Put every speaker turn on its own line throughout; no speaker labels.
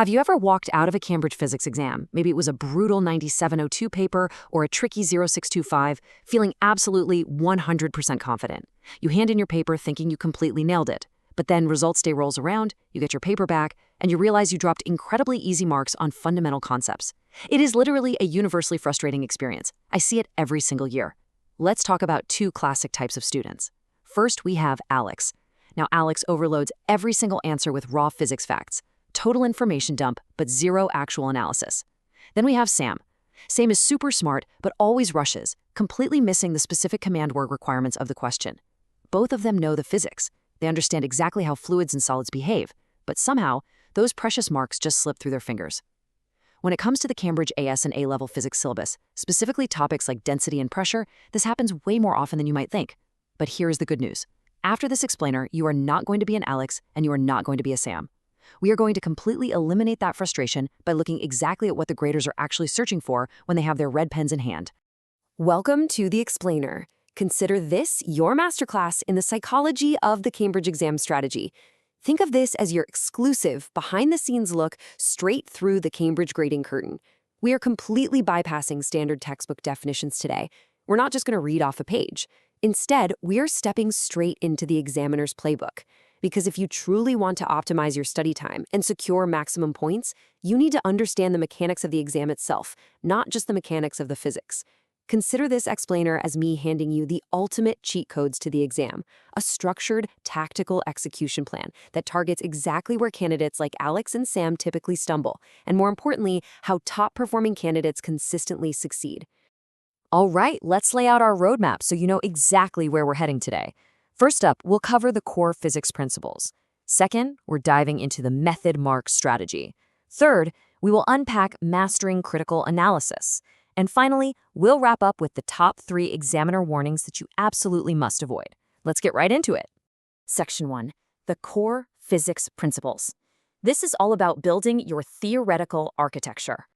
Have you ever walked out of a Cambridge physics exam, maybe it was a brutal 9702 paper or a tricky 0625, feeling absolutely 100% confident? You hand in your paper thinking you completely nailed it, but then results day rolls around, you get your paper back, and you realize you dropped incredibly easy marks on fundamental concepts. It is literally a universally frustrating experience. I see it every single year. Let's talk about two classic types of students. First, we have Alex. Now, Alex overloads every single answer with raw physics facts. Total information dump, but zero actual analysis. Then we have Sam. Sam is super smart, but always rushes, completely missing the specific command word requirements of the question. Both of them know the physics. They understand exactly how fluids and solids behave, but somehow, those precious marks just slip through their fingers. When it comes to the Cambridge AS and A-level physics syllabus, specifically topics like density and pressure, this happens way more often than you might think. But here's the good news. After this explainer, you are not going to be an Alex, and you are not going to be a Sam. We are going to completely eliminate that frustration by looking exactly at what the graders are actually searching for when they have their red pens in hand.
Welcome to the explainer. Consider this your masterclass in the psychology of the Cambridge exam strategy. Think of this as your exclusive, behind-the-scenes look straight through the Cambridge grading curtain. We are completely bypassing standard textbook definitions today. We're not just going to read off a page. Instead, we are stepping straight into the examiner's playbook. Because if you truly want to optimize your study time and secure maximum points, you need to understand the mechanics of the exam itself, not just the mechanics of the physics. Consider this explainer as me handing you the ultimate cheat codes to the exam, a structured, tactical execution plan that targets exactly where candidates like Alex and Sam typically stumble, and more importantly, how top-performing candidates consistently succeed.
All right, let's lay out our roadmap so you know exactly where we're heading today. First up, we'll cover the core physics principles. Second, we're diving into the method mark strategy. Third, we will unpack mastering critical analysis. And finally, we'll wrap up with the top 3 examiner warnings that you absolutely must avoid. Let's get right into it. Section 1, the core physics principles. This is all about building your theoretical architecture.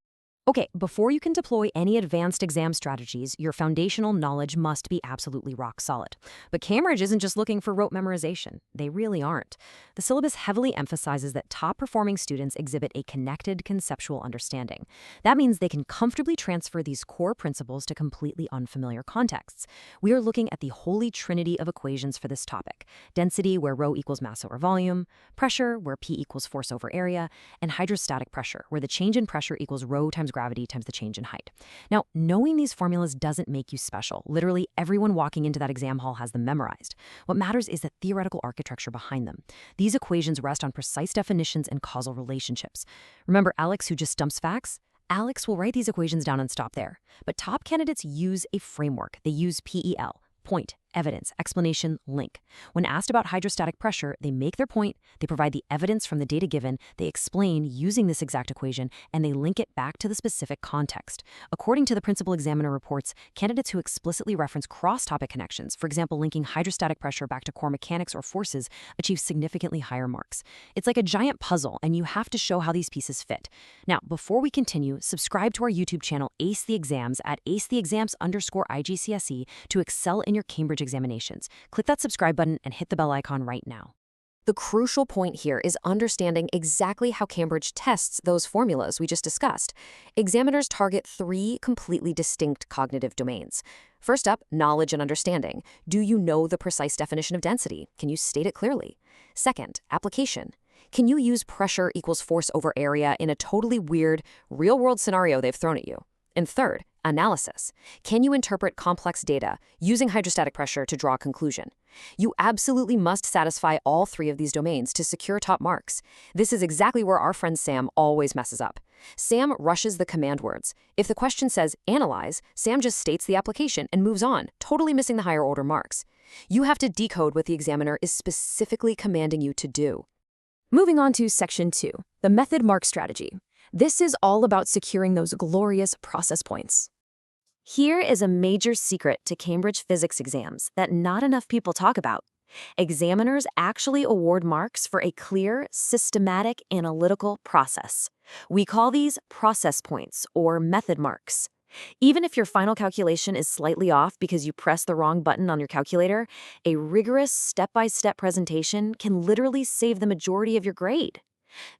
Okay, before you can deploy any advanced exam strategies, your foundational knowledge must be absolutely rock solid. But Cambridge isn't just looking for rote memorization. They really aren't. The syllabus heavily emphasizes that top-performing students exhibit a connected conceptual understanding. That means they can comfortably transfer these core principles to completely unfamiliar contexts. We are looking at the holy trinity of equations for this topic: density, where rho equals mass over volume; pressure, where P equals force over area; and hydrostatic pressure, where the change in pressure equals rho times gravity times the change in height. Now, knowing these formulas doesn't make you special. Literally, everyone walking into that exam hall has them memorized. What matters is the theoretical architecture behind them. These equations rest on precise definitions and causal relationships. Remember Alex, who just dumps facts? Alex will write these equations down and stop there. But top candidates use a framework. They use PEL. Point, evidence, explanation, link. When asked about hydrostatic pressure, they make their point, they provide the evidence from the data given, they explain using this exact equation, and they link it back to the specific context. According to the principal examiner reports, candidates who explicitly reference cross-topic connections, for example, linking hydrostatic pressure back to core mechanics or forces, achieve significantly higher marks. It's like a giant puzzle, and you have to show how these pieces fit. Now, before we continue, subscribe to our YouTube channel Ace the Exams at acetheexams_IGCSE to excel in your Cambridge examinations. Click that subscribe button and hit the bell icon right now.
The crucial point here is understanding exactly how Cambridge tests those formulas we just discussed. Examiners target 3 completely distinct cognitive domains. First up, knowledge and understanding. Do you know the precise definition of density? Can you state it clearly? Second, application. Can you use pressure equals force over area in a totally weird, real-world scenario they've thrown at you? And third, analysis. Can you interpret complex data using hydrostatic pressure to draw a conclusion? You absolutely must satisfy all 3 of these domains to secure top marks. This is exactly where our friend Sam always messes up. Sam rushes the command words. If the question says analyze, Sam just states the application and moves on, totally missing the higher order marks. You have to decode what the examiner is specifically commanding you to do. Moving on to Section 2, the method mark strategy. This is all about securing those glorious process points. Here is a major secret to Cambridge physics exams that not enough people talk about. Examiners actually award marks for a clear, systematic, analytical process. We call these process points or method marks. Even if your final calculation is slightly off because you pressed the wrong button on your calculator, a rigorous step-by-step presentation can literally save the majority of your grade.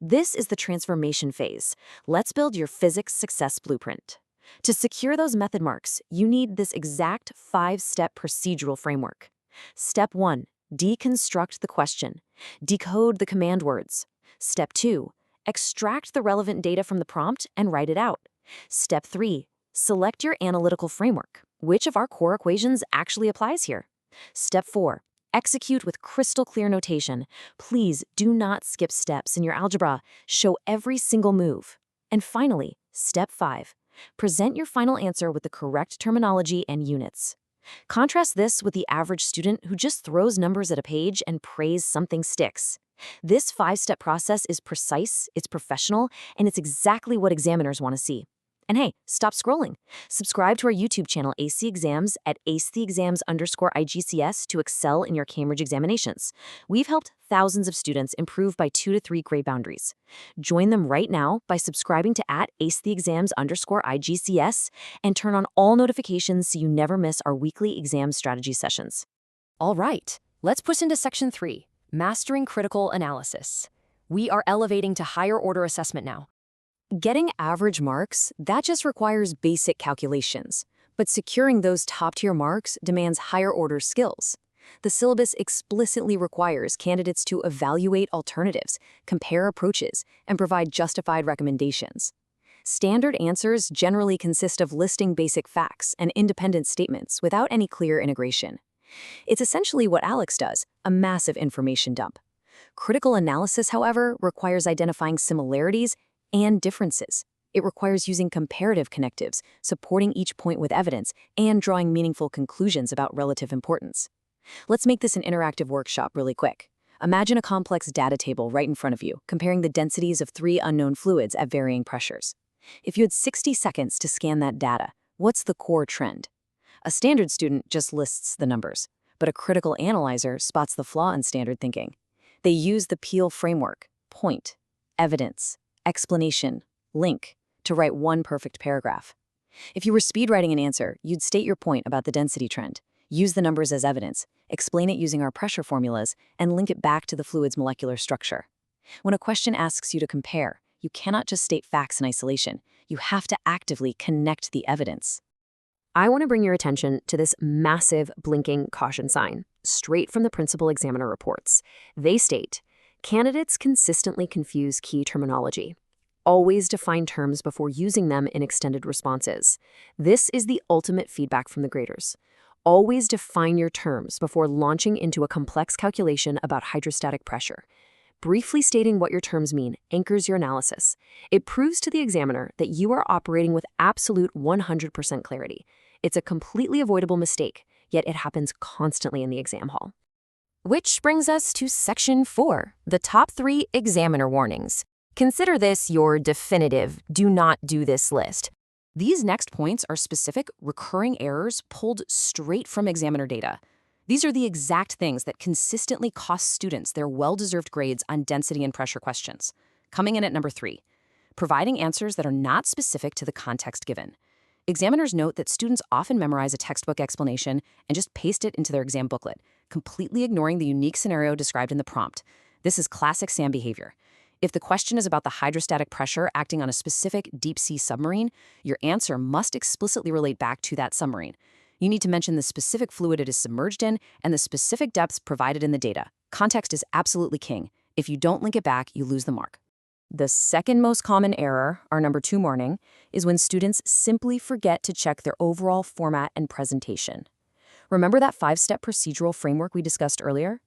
This is the transformation phase. Let's build your physics success blueprint. To secure those method marks, you need this exact 5-step procedural framework. Step 1, deconstruct the question. Decode the command words. Step 2, extract the relevant data from the prompt and write it out. Step 3, select your analytical framework. Which of our core equations actually applies here? Step 4, execute with crystal clear notation. Please do not skip steps in your algebra. Show every single move. And finally, Step 5, present your final answer with the correct terminology and units. Contrast this with the average student who just throws numbers at a page and prays something sticks. This 5-step process is precise, it's professional, and it's exactly what examiners want to see. And hey, stop scrolling. Subscribe to our YouTube channel AC Exams at acetheexams_IGCS to excel in your Cambridge examinations. We've helped thousands of students improve by 2 to 3 grade boundaries. Join them right now by subscribing to @acetheexams_IGCS and turn on all notifications so you never miss our weekly exam strategy sessions.
All right, let's push into Section 3, Mastering Critical Analysis. We are elevating to higher order assessment now. Getting average marks, that just requires basic calculations. But securing those top-tier marks demands higher-order skills. The syllabus explicitly requires candidates to evaluate alternatives, compare approaches, and provide justified recommendations. Standard answers generally consist of listing basic facts and independent statements without any clear integration. It's essentially what Alex does, a massive information dump. Critical analysis, however, requires identifying similarities and differences. It requires using comparative connectives, supporting each point with evidence, and drawing meaningful conclusions about relative importance. Let's make this an interactive workshop really quick. Imagine a complex data table right in front of you, comparing the densities of 3 unknown fluids at varying pressures. If you had 60 seconds to scan that data, what's the core trend? A standard student just lists the numbers, but a critical analyzer spots the flaw in standard thinking. They use the Peel framework, point, evidence, explanation, link, to write one perfect paragraph. If you were speed writing an answer, you'd state your point about the density trend, use the numbers as evidence, explain it using our pressure formulas, and link it back to the fluid's molecular structure. When a question asks you to compare, you cannot just state facts in isolation. You have to actively connect the evidence. I want to bring your attention to this massive blinking caution sign, straight from the principal examiner reports. They state, candidates consistently confuse key terminology. Always define terms before using them in extended responses. This is the ultimate feedback from the graders. Always define your terms before launching into a complex calculation about hydrostatic pressure. Briefly stating what your terms mean anchors your analysis. It proves to the examiner that you are operating with absolute 100% clarity. It's a completely avoidable mistake, yet it happens constantly in the exam hall. Which brings us to Section 4, the top 3 examiner warnings. Consider this your definitive do not do this list. These next points are specific, recurring errors pulled straight from examiner data. These are the exact things that consistently cost students their well-deserved grades on density and pressure questions. Coming in at number 3, providing answers that are not specific to the context given. Examiners note that students often memorize a textbook explanation and just paste it into their exam booklet, completely ignoring the unique scenario described in the prompt. This is classic SAM behavior. If the question is about the hydrostatic pressure acting on a specific deep-sea submarine, your answer must explicitly relate back to that submarine. You need to mention the specific fluid it is submerged in and the specific depths provided in the data. Context is absolutely king. If you don't link it back, you lose the mark. The second most common error, our number 2 warning, is when students simply forget to check their overall format and presentation. Remember that 5-step procedural framework we discussed earlier?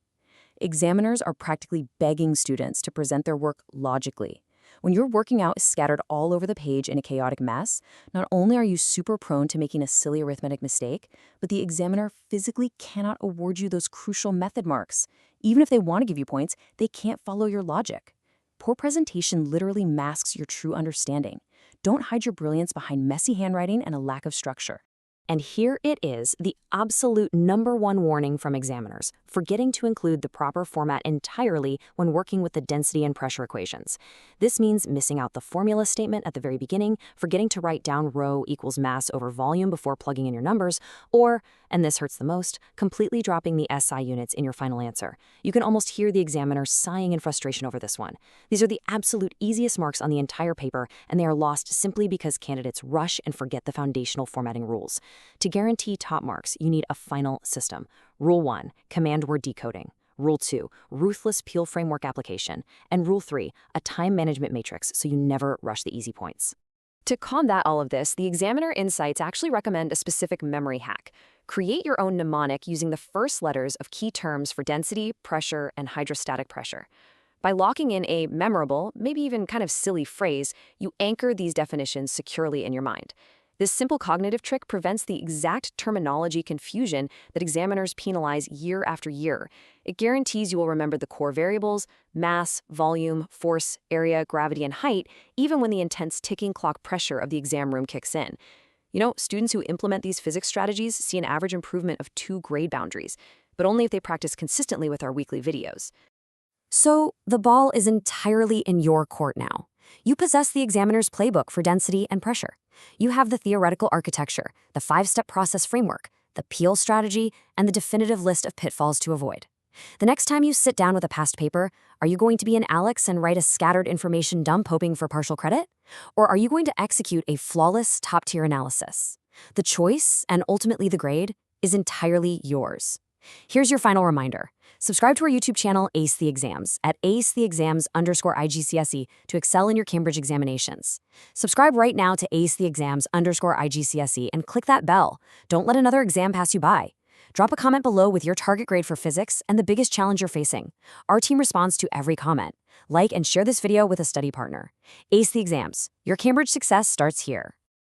Examiners are practically begging students to present their work logically. When your working out is scattered all over the page in a chaotic mess, not only are you super prone to making a silly arithmetic mistake, but the examiner physically cannot award you those crucial method marks. Even if they want to give you points, they can't follow your logic. Poor presentation literally masks your true understanding. Don't hide your brilliance behind messy handwriting and a lack of structure. And here it is, the absolute #1 warning from examiners, forgetting to include the proper format entirely when working with the density and pressure equations. This means missing out the formula statement at the very beginning, forgetting to write down rho equals mass over volume before plugging in your numbers, or, and this hurts the most, completely dropping the SI units in your final answer. You can almost hear the examiner sighing in frustration over this one. These are the absolute easiest marks on the entire paper, and they are lost simply because candidates rush and forget the foundational formatting rules. To guarantee top marks, you need a final system. Rule 1, command word decoding. Rule 2, ruthless peel framework application. And Rule 3, a time management matrix so you never rush the easy points. To combat all of this, the Examiner Insights actually recommend a specific memory hack. Create your own mnemonic using the first letters of key terms for density, pressure, and hydrostatic pressure. By locking in a memorable, maybe even kind of silly phrase, you anchor these definitions securely in your mind. This simple cognitive trick prevents the exact terminology confusion that examiners penalize year after year. It guarantees you will remember the core variables, mass, volume, force, area, gravity, and height, even when the intense ticking clock pressure of the exam room kicks in. You know, students who implement these physics strategies see an average improvement of 2 grade boundaries, but only if they practice consistently with our weekly videos. So, the ball is entirely in your court now. You possess the examiner's playbook for density and pressure. You have the theoretical architecture, the 5-step process framework, the peel strategy, and the definitive list of pitfalls to avoid. The next time you sit down with a past paper, are you going to be an Alex and write a scattered information dump hoping for partial credit? Or are you going to execute a flawless top-tier analysis? The choice, and ultimately the grade, is entirely yours. Here's your final reminder. Subscribe to our YouTube channel, Ace the Exams, at acetheexams_IGCSE to excel in your Cambridge examinations. Subscribe right now to acetheexams_IGCSE and click that bell. Don't let another exam pass you by. Drop a comment below with your target grade for physics and the biggest challenge you're facing. Our team responds to every comment. Like and share this video with a study partner. Ace the Exams. Your Cambridge success starts here.